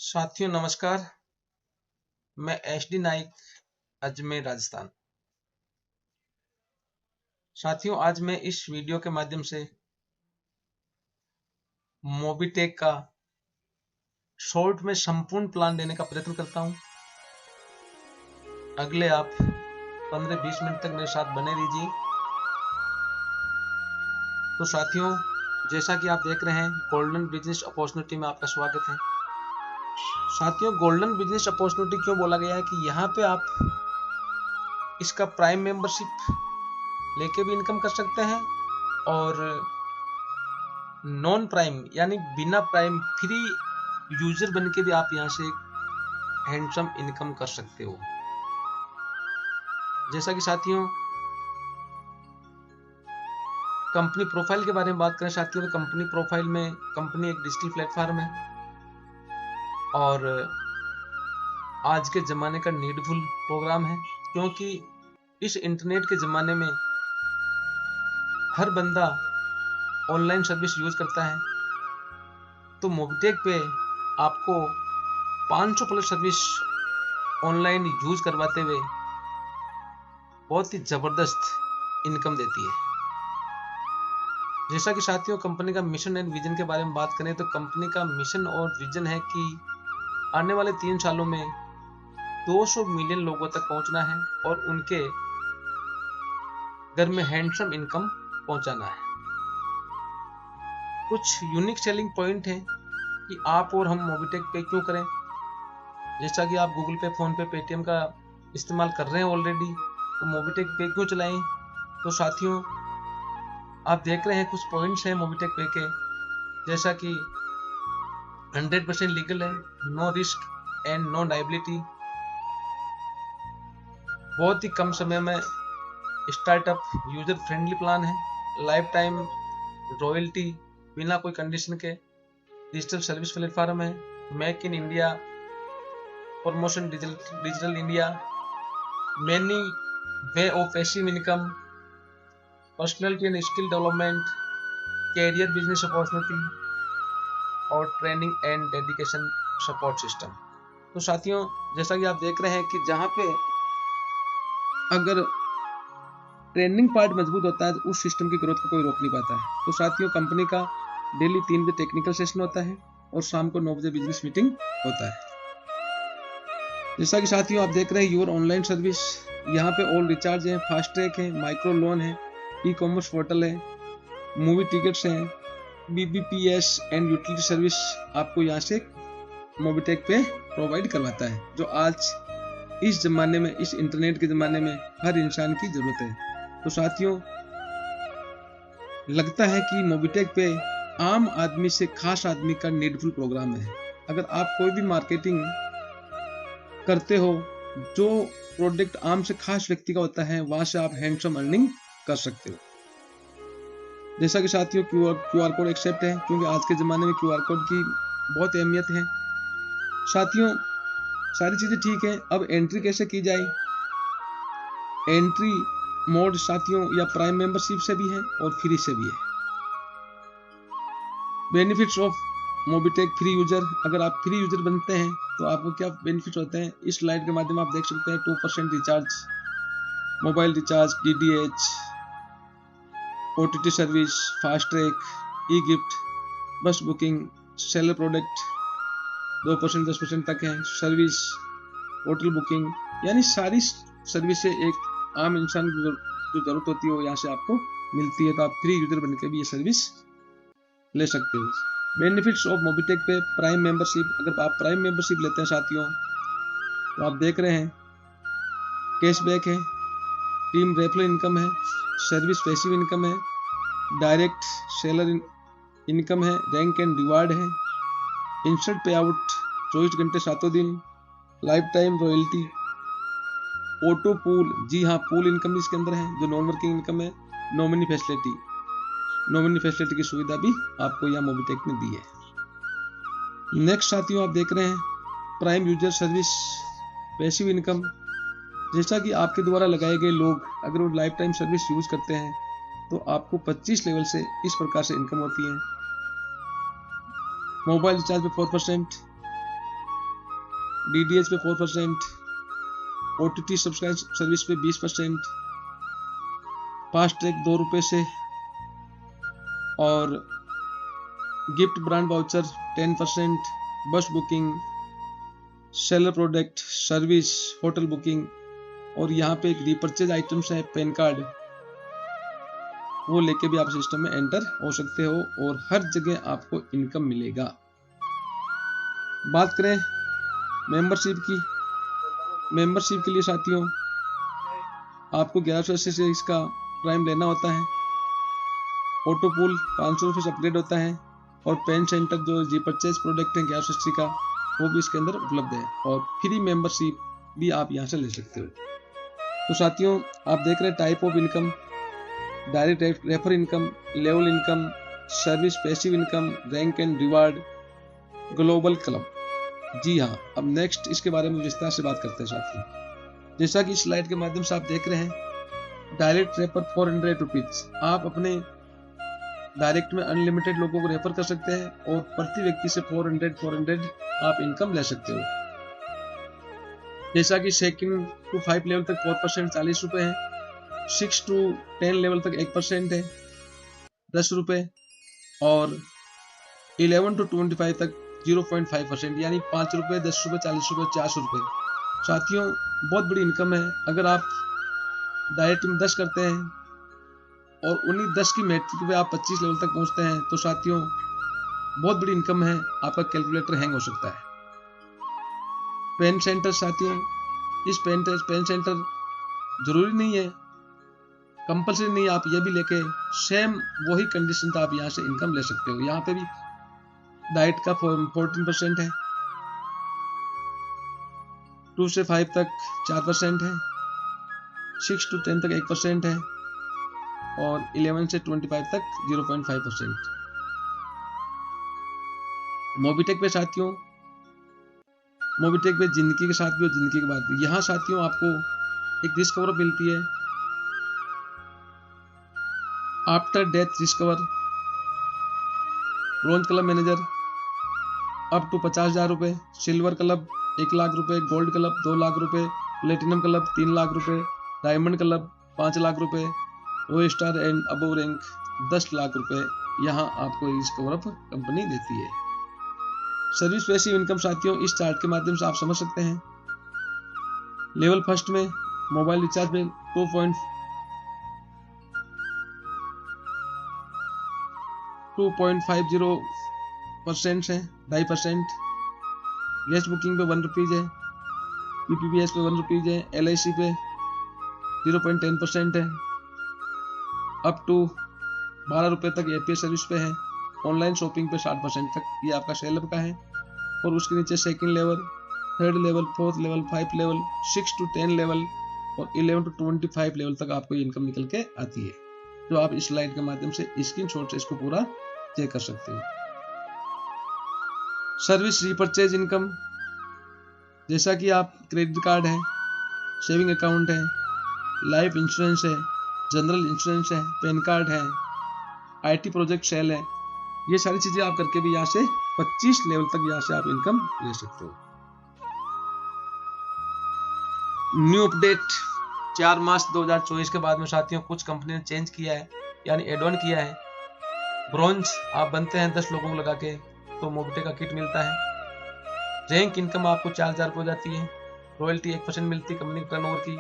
साथियों नमस्कार। मैं HD नाइक, अजमेर राजस्थान। साथियों आज मैं इस वीडियो के माध्यम से मोबिटेक का शॉर्ट में संपूर्ण प्लान देने का प्रयत्न करता हूं। अगले आप 15-20 मिनट तक मेरे साथ बने रहिए। तो साथियों जैसा कि आप देख रहे हैं, गोल्डन बिजनेस अपॉर्चुनिटी में आपका स्वागत है। साथियों गोल्डन बिजनेस अपॉर्चुनिटी क्यों बोला गया है कि यहाँ पे आप इसका प्राइम मेंबरशिप लेके भी इनकम कर सकते हैं और नॉन प्राइम यानी बिना प्राइम फ्री यूजर बन के भी आप यहाँ से हैंडसम इनकम कर सकते हो। जैसा कि साथियों कंपनी प्रोफाइल के बारे में बात करें साथियों, तो कंपनी प्रोफाइल में कंपनी एक डिजिटल प्लेटफॉर्म है और आज के जमाने का नीडफुल प्रोग्राम है, क्योंकि इस इंटरनेट के जमाने में हर बंदा ऑनलाइन सर्विस यूज करता है। तो मोबिटेक पे आपको 500 प्लस सर्विस ऑनलाइन यूज करवाते हुए बहुत ही जबरदस्त इनकम देती है। जैसा कि साथियों कंपनी का मिशन एंड विजन के बारे में बात करें, तो कंपनी का मिशन और विजन है कि आने वाले 3 सालों में 200 मिलियन लोगों तक पहुंचना है और उनके घर में हैंडसम इनकम पहुंचाना है। कुछ यूनिक सेलिंग पॉइंट है कि आप और हम मोबिटेक पे क्यों करें। जैसा कि आप गूगल पे, फोन पे, पेटीएम का इस्तेमाल कर रहे हैं ऑलरेडी, तो मोबिटेक पे क्यों चलाएं। तो साथियों आप देख रहे हैं कुछ पॉइंट्स हैं मोबिटेक पे के, जैसा कि 100% लीगल है, no risk and no liability, बहुत ही कम समय में स्टार्टअप यूजर फ्रेंडली प्लान है, लाइफ टाइम रॉयल्टी बिना कोई कंडीशन के, डिजिटल सर्विस प्लेटफॉर्म है, make in India, promotion digital India, many way of passive income, personality and skill development, career business opportunity और training and dedication support system. तो साथियों जैसा कि आप देख रहे हैं कि जहां पे अगर ट्रेनिंग पार्ट मजबूत होता है तो उस सिस्टम की ग्रोथ को कोई रोक नहीं पाता है। तो साथियों कंपनी का डेली 3 बजे टेक्निकल सेशन होता है और शाम को 9 बजे बिजनेस मीटिंग होता है। जैसा कि साथियों आप देख रहे हैं योर ऑनलाइन सर्विस, यहाँ पे ऑल रिचार्ज है, फास्ट ट्रैक है, माइक्रो लोन है, ई कॉमर्स पोर्टल है, मूवी टिकट्स हैं, BBPS एंड यूटिलिटी सर्विस आपको यहाँ से मोबिटेक पे प्रोवाइड करवाता है, जो आज इस जमाने में, इस इंटरनेट के जमाने में हर इंसान की जरूरत है। तो साथियों लगता है कि मोबिटेक पे आम आदमी से खास आदमी का नीडफुल प्रोग्राम है। अगर आप कोई भी मार्केटिंग करते हो, जो प्रोडक्ट आम से खास व्यक्ति का होता है, वहां से आप हैंडसम अर्निंग कर सकते हो। जैसा कि साथियों क्यूआर कोड एक्सेप्ट है, क्योंकि आज के जमाने में क्यूआर कोड की बहुत अहमियत है। साथियों सारी चीजें ठीक है, अब एंट्री कैसे की जाए। एंट्री मोड साथियों या प्राइम मेंबरशिप से भी है और फ्री से भी है। Benefits of Mobitech free user, अगर आप फ्री यूजर बनते हैं तो आपको क्या बेनिफिट होते हैं, इस स्लाइड के माध्यम आप देख सकते हैं। 2% recharge, mobile recharge, DDH, OTT service, fast track, e gift, bus booking, seller product 2% 10% तक है, सर्विस, होटल बुकिंग, यानी सारी सर्विसें एक आम इंसान की जो जरूरत होती है वो यहाँ से आपको मिलती है। तो आप फ्री यूजर बनकर भी ये सर्विस ले सकते हो। बेनिफिट्स ऑफ मोबिटेक पे प्राइम मेंबरशिप, अगर आप प्राइम मेंबरशिप लेते हैं साथियों तो आप देख रहे हैं कैशबैक है, टीम रेफरल इनकम है, सर्विस पैसिव इनकम है, डायरेक्ट सेलर इनकम है, रैंक एंड रिवार्ड है, इंस्टेंट पे आउट 24 घंटे 7 दिन, life time royalty, auto pool, जी हाँ पूल इनकम इसके अंदर है, जो नॉन वर्किंग इनकम है, नॉमिनी फैसिलिटी की सुविधा भी आपको यहाँ मोबिटेक में दी है। नेक्स्ट साथियों आप देख रहे हैं prime user service passive income, जैसा कि आपके द्वारा लगाए गए लोग अगर वो लाइफ टाइम सर्विस यूज करते हैं तो आपको 25 लेवल से इस प्रकार से इनकम होती है। मोबाइल रिचार्ज पे 4%, DDH पे 4%, OTT सब्सक्राइब सर्विस पे 20%, फास्ट ट्रैक 2 रुपये से, और गिफ्ट ब्रांड वाउचर 10%, बस booking, seller product, service, hotel booking, और यहाँ पे एक रिपर्चेज आइटम्स है पैन कार्ड, वो लेके भी आप सिस्टम में एंटर हो सकते हो और हर जगह आपको इनकम मिलेगा। बात करें मेंबरशिप की, मेंबरशिप के लिए साथियों आपको 1180 से इसका प्राइम लेना होता है, ऑटो पूल 500 रुपये से अपग्रेड होता है, और पेन सेंटर जो जी परचेज प्रोडक्ट है 1180 का वो भी इसके अंदर उपलब्ध है, और फ्री मेंबरशिप भी आप यहाँ से ले सकते हो। तो साथियों आप देख रहे हैं type of income, direct refer income, level income, service passive income, rank and reward, global club. जी हाँ, अब नेक्स्ट इसके बारे में विस्तार से बात करते हैं साथियों। जैसा कि स्लाइड के माध्यम से आप देख रहे हैं, डायरेक्ट रेफर 400 रुपीज, आप अपने डायरेक्ट में अनलिमिटेड लोगों को रेफर कर सकते हैं और प्रति व्यक्ति से 400 आप इनकम ले सकते हो। जैसा कि 2 to 5 लेवल तक 4% 40 रुपए है, 6 to 10 लेवल तक 1% है 10 रुपए, और 11 to 25 तक 0.5% यानी 5 रुपए, 10 रुपए, 40 रुपए, 400 रुपए। साथियों बहुत बड़ी इनकम है। अगर आप डायरेक्ट में 10 करते हैं और उन्हीं 10 की मैट्रिक पे आप 25 लेवल तक पहुंचते हैं तो साथियों बहुत बड़ी इनकम है, आपका कैलकुलेटर हैंग हो सकता है। पेन सेंटर साथियों, इस पेन सेंटर जरूरी नहीं है, कंपल्सरी नहीं, आप ये भी लेके सेम वही कंडीशन था आप यहाँ से इनकम ले सकते हो। यहाँ पे भी डाइट का 14% है, 2 से 5 तक 4% है, 6 to 10 तक 1% है, और 11 से 25 तक 0.5%। मोबिटेक पे साथियों, मोबिटेक पे जिंदगी के साथ भी और जिंदगी के बाद भी, यहाँ साथियों आपको एक रिस्क कवर मिलती है, after death risk cover, bronze club manager up to 50,000 रुपए, सिल्वर क्लब 1 लाख रुपए, गोल्ड क्लब 2 लाख रुपए, प्लेटिनम क्लब 3 लाख रुपए, डायमंड क्लब 5 लाख रुपए, रो star and above rank 10 lakh रुपए यहाँ आपको रिस्क कवर अप कंपनी देती है। सर्विस पैसिव इनकम साथियों इस चार्ट के माध्यम से आप समझ सकते हैं। लेवल फर्स्ट में मोबाइल रिचार्ज में 2.50% है, 2.5%। गैस बुकिंग पे 1 रुपीज है, PPPS पे 1 रुपीज है, LIC पे 0.10% है, अप टू 12 रुपए तक APS सर्विस पे है, ऑनलाइन शॉपिंग पे 60% तक ये आपका सेल का है, और उसके नीचे second level, third level, fourth level, 5 level, 6 to 10 level और 11 to 25 लेवल तक आपको इनकम निकल के आती है, जो आप इस स्लाइड के माध्यम से स्क्रीनशॉट से इसको पूरा चेक कर सकते हो। सर्विस रीपरचेज इनकम, जैसा कि आप क्रेडिट कार्ड है, सेविंग अकाउंट है, लाइफ इंश्योरेंस है, जनरल इंश्योरेंस है, पैन कार्ड है, IT प्रोजेक्ट सेल है, ये सारी चीजें आप करके भी यहाँ से 25 लेवल तक यहाँ से आप इनकम ले सकते हो। न्यू अपडेट 4 मार्च 2024 के बाद में साथियों कुछ कंपनी ने चेंज किया है, यानी एड ऑन किया है। ब्रॉन्ज आप बनते हैं 10 लोगों को लगा के तो मोबिटेक का किट मिलता है। रैंक इनकम आपको 4,000 रुपये हो जाती है, रॉयल्टी 1% मिलती है कंपनी टर्नओवर की,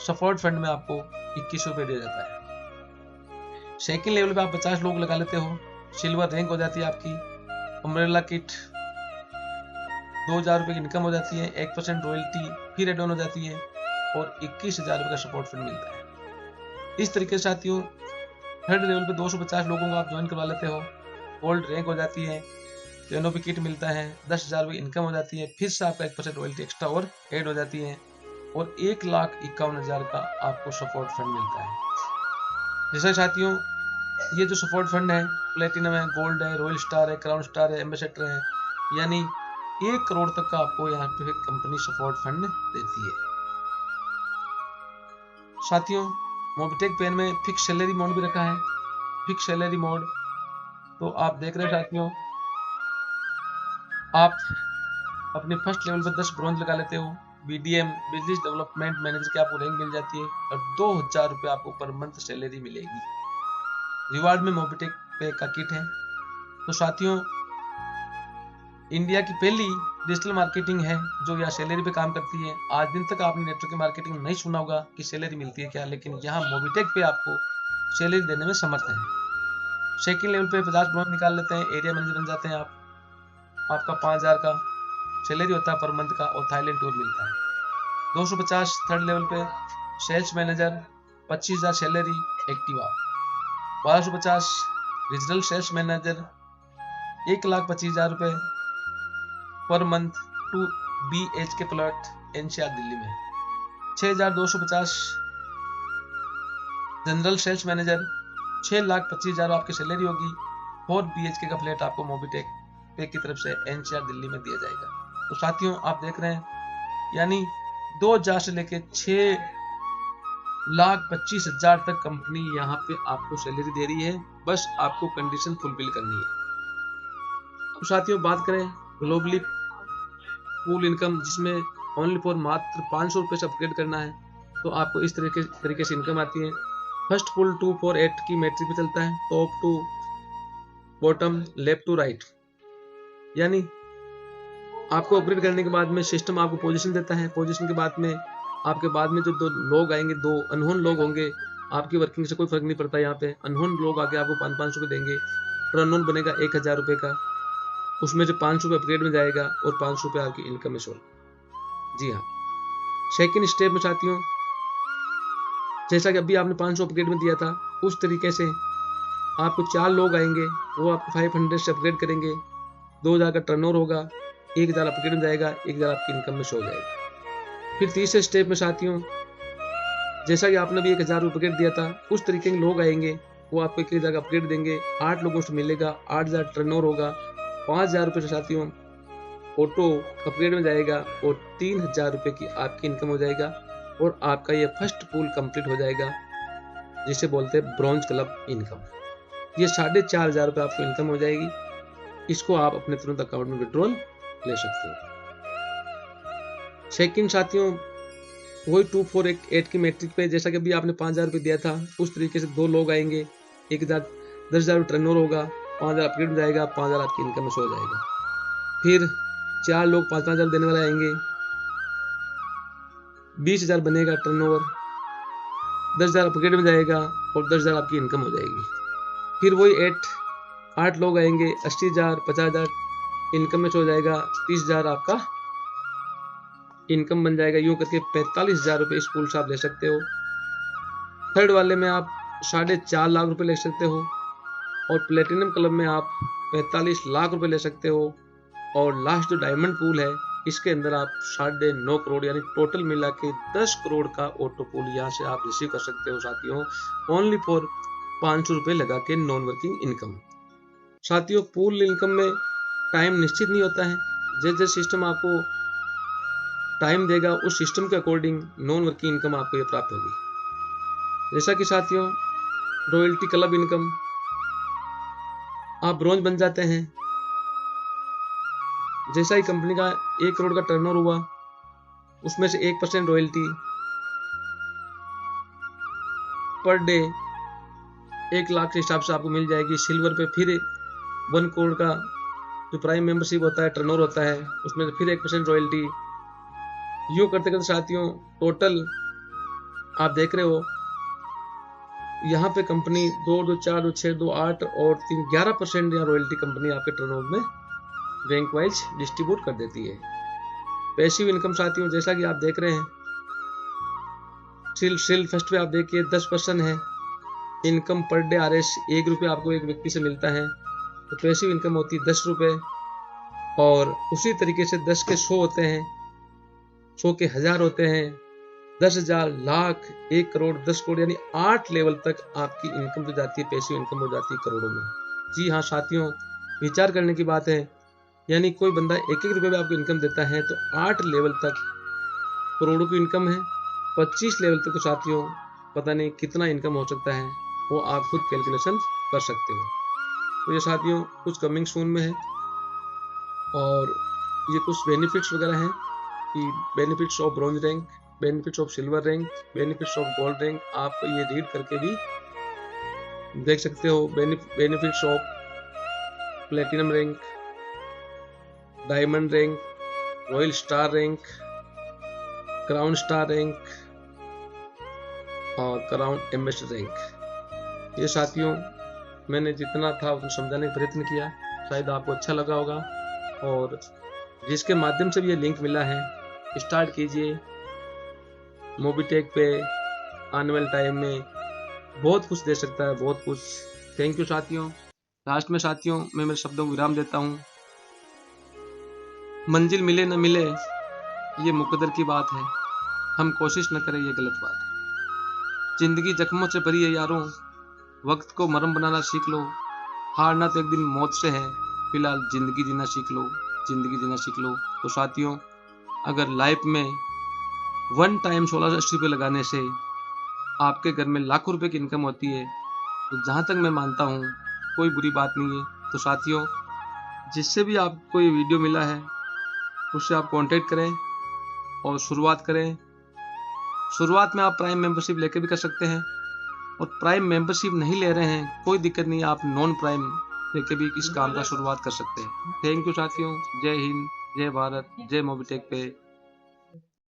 सपोर्ट फंड में आपको 21 रुपये दिया जाता है। सेकंड लेवल पे आप 50 लोग लगा लेते हो, सिल्वर रैंक हो जाती है आपकी, अम्ब्रेला किट 2,000 रुपये की इनकम हो जाती है, 1% रॉयल्टी फिर एड ऑन हो जाती है, और 21,000 रुपये का सपोर्ट फंड मिलता है। इस तरीके से साथियों थर्ड लेवल पे 250 लोगों को आप ज्वाइन करवा लेते हो, गोल्ड रैंक हो जाती है, ट्रेनों पे किट मिलता है, 10,000 रुपये इनकम हो जाती है, फिर से आपका 1% रॉयल्टी एक्स्ट्रा और ऐड हो जाती है, और 1,51,000 का आपको सपोर्ट फंड मिलता है। जैसे साथियों ये जो सपोर्ट फंड है, प्लेटिनम है, गोल्ड है, रॉयल स्टार है, क्राउन स्टार है, एम्बेसडर है, यानी 1 करोड़ तक का आपको यहाँ पे कंपनी सपोर्ट फंड देती है। साथियों मोबिटेक पेन में फिक्स सैलरी मोड भी रखा है। फिक्स सैलरी मोड तो आप देख रहे हैं साथियों, आप अपने फर्स्ट लेवल पर 10 ब्रॉन्ज लगा लेते हो, BDM बिजनेस डेवलपमेंट मैनेजर की आपको रैंक मिल जाती है और 2000 रुपये आपको पर मंथ सैलरी मिलेगी। रिवार्ड में मोबिटेक पे का किट है। तो साथियों, इंडिया की पहली डिजिटल मार्केटिंग है जो यहाँ सैलरी पे काम करती है। आज दिन तक आपने नेटवर्क मार्केटिंग नहीं सुना होगा कि सैलरी मिलती है क्या, लेकिन यहाँ मोबिटेक पे आपको सैलरी देने में समर्थ है। सेकंड लेवल पे 50 ब्रॉन्ज निकाल लेते हैं, एरिया मैनेजर बन जाते हैं आप। आपका 5000 का सैलरी होता है पर मंथ का और थाईलैंड टूर मिलता है। 250 थर्ड लेवल पे sales manager, 25,000 salary Activa. 1250 regional sales manager, 1,25,000 रुपये पर month 2 BHK plot NCR Delhi में। 6,250 जनरल सेल्स मैनेजर, 6,25,000 आपकी सैलरी होगी। 4 BHK का फ्लैट आपको मोबिटेक पे की तरफ से NCR दिल्ली में दिया जाएगा। तो साथियों, आप देख रहे हैं यानी 2,000 से लेके 6,25,000 तक कंपनी यहाँ पे आपको सैलरी दे रही है, बस आपको कंडीशन फुलफिल करनी है। तो साथियों, बात करें ग्लोबली पूल इनकम, जिसमें ओनली फॉर मात्र 500 रुपये से अपग्रेड करना है, तो आपको इस तरीके से इनकम आती है। फर्स्ट पुल 248 की मैट्रिक पे चलता है, top to bottom, left to right. यानी आपको अपग्रेड करने के बाद में सिस्टम आपको पोजीशन देता है। पोजीशन के बाद में आपके बाद में जो 2 लोग आएंगे, 2 अनहोन लोग होंगे, आपकी वर्किंग से कोई फर्क नहीं पड़ता। यहाँ पे अनहोन लोग आके आपको 500 रुपये देंगे। टर्न ऑन बनेगा 1,000 रुपये का, उसमें से 500 रुपये अपग्रेड में जाएगा और 500 रुपये आपकी इनकम में शोल। जी हाँ, सेकंड स्टेप में साथियों, जैसा कि अभी आपने 500 अपग्रेड में दिया था, उस तरीके से आपको 4 लोग आएंगे, वो आपको 500 से अपग्रेड करेंगे। 2,000 का टर्नओवर होगा, 1,000 अपग्रेड में जाएगा, 1,000 आपकी इनकम में शो हो जाएगा। फिर तीसरे स्टेप में साथियों, जैसा कि आपने भी 1,000 रुपये अपग्रेड दिया था, उस तरीके के लोग आएंगे, वो आपको 1,000 का अपग्रेड देंगे। 8 लोगों से मिलेगा, 8,000 टर्नओवर होगा, 5,000 रुपये से साथियों ऑटो अपग्रेड में जाएगा और 3,000 रुपये की आपकी इनकम हो जाएगा और आपका ये फर्स्ट पूल कंप्लीट हो जाएगा, जिसे बोलते हैं ब्रॉन्ज क्लब इनकम। ये 4,500 रुपये आपको इनकम हो जाएगी। इसको आप अपने तुरंत अकाउंट में विड्रॉल ले सकते हो। सेकंड साथियों, वही 248 की मैट्रिक पे, जैसा कि अभी आपने 5,000 रुपये दिया था, उस तरीके से 2 लोग आएंगे, 10,000 टर्नओवर होगा, 5,000 अपग्रेड में जाएगा, 5,000 आपकी इनकम में शो हो जाएगा। फिर 4 लोग 5,000 देने वाले आएंगे, 20,000 बनेगा टर्नओवर, 10,000 अपग्रेड में जाएगा और 10,000 आपकी इनकम हो जाएगी। फिर वही 8 लोग आएंगे, 80,000, 50,000 इनकम में हो जाएगा, 30,000 आपका इनकम बन जाएगा। यूं करके 45,000 रुपये इस पूल से आप ले सकते हो। थर्ड वाले में आप 4.5 लाख रुपए ले सकते हो और प्लेटिनम क्लब में आप 45 लाख रुपए ले सकते हो। और लास्ट जो डायमंड पूल है, इसके अंदर आप 9.5 करोड़ यानी टोटल मिला के 10 करोड़ का ऑटो पूल यहाँ से आप रिसीव कर सकते हो साथियों, ओनली फॉर 500 रुपये लगा के नॉन वर्किंग इनकम। साथियों, पूल इनकम में टाइम निश्चित नहीं होता है, जैसे सिस्टम आपको टाइम देगा उस सिस्टम के अकॉर्डिंग नॉन वर्किंग इनकम आपको ये प्राप्त होगी। जैसा कि साथियों, रॉयल्टी क्लब इनकम, आप ब्रॉन्ज बन जाते हैं, जैसा ही कंपनी का 1 करोड़ का टर्नओवर हुआ, उसमें से 1% रॉयल्टी पर डे 1 लाख के हिसाब से आपको मिल जाएगी। सिल्वर पे फिर 1 करोड़ का जो प्राइम मेंबरशिप होता है, टर्नओवर होता है, उसमें से फिर 1% रॉयल्टी। यूं करते करते साथियों, टोटल आप देख रहे हो यहाँ पे कंपनी 2, 2, 4, 2, 6, 2, 8 और 3 11% या रॉयल्टी कंपनी आपके टर्नओवर में रैंक वाइज डिस्ट्रीब्यूट कर देती है। पैसिव इनकम साथियों, जैसा कि आप देख रहे हैं, सिल फर्स्ट पे आप देखिए 10% है इनकम पर डे। RS 1 रुपये आपको एक व्यक्ति से मिलता है, तो पैसिव इनकम होती है 10 रुपये। और उसी तरीके से 10 के 100 होते हैं, 100 के 1000 होते हैं, 10,000, लाख, 1 करोड़, 10 करोड़ यानी 8 लेवल तक आपकी इनकम जो जाती है, पैसिव इनकम हो जाती है करोड़ों में। जी हाँ साथियों, विचार करने की बात है, यानी कोई बंदा 1-1 रुपये भी आपको इनकम देता है तो 8 लेवल तक करोड़ों की इनकम है। 25 लेवल तक तो साथियों पता नहीं कितना इनकम हो सकता है, वो आप खुद कैलकुलेशन कर सकते हो। तो ये साथियों कुछ कमिंग सून में है और ये कुछ बेनिफिट्स वगैरह हैं कि benefits of bronze rank, benefits of silver rank, benefits of gold rank. आप ये रीड करके भी देख सकते हो। Benefits of platinum rank, diamond rank, royal star rank, crown star rank और क्राउन एम्बेसडर रैंक। ये साथियों मैंने जितना था उतना समझाने का प्रयत्न किया, शायद आपको अच्छा लगा होगा। और जिसके माध्यम से भी ये लिंक मिला है, स्टार्ट कीजिए। मोबीटेक पे आने वाले टाइम में बहुत कुछ दे सकता है, बहुत कुछ। थैंक यू साथियों। लास्ट में साथियों मैं मेरे शब्दों को विराम देता हूँ। मंजिल मिले न मिले ये मुकद्दर की बात है, हम कोशिश न करें ये गलत बात है। जिंदगी जख्मों से भरी है यारों, वक्त को मरहम बनाना सीख लो। हारना तो एक दिन मौत से है, फिलहाल जिंदगी जीना सीख लो, जिंदगी जीना सीख लो। तो साथियों अगर लाइफ में वन टाइम 1680 रुपये लगाने से आपके घर में लाखों रुपए की इनकम होती है, तो जहाँ तक मैं मानता हूँ कोई बुरी बात नहीं है। तो साथियों जिससे भी आपको ये वीडियो मिला है उससे आप कांटेक्ट करें और शुरुआत करें। शुरुआत में आप प्राइम मेंबरशिप लेके भी कर सकते हैं, और प्राइम मेंबरशिप नहीं ले रहे हैं कोई दिक्कत नहीं, आप नॉन प्राइम लेके भी इस काम का शुरुआत कर सकते हैं। थैंक यू साथियों। जय हिंद, जय भारत, जय मोबीटेक पे।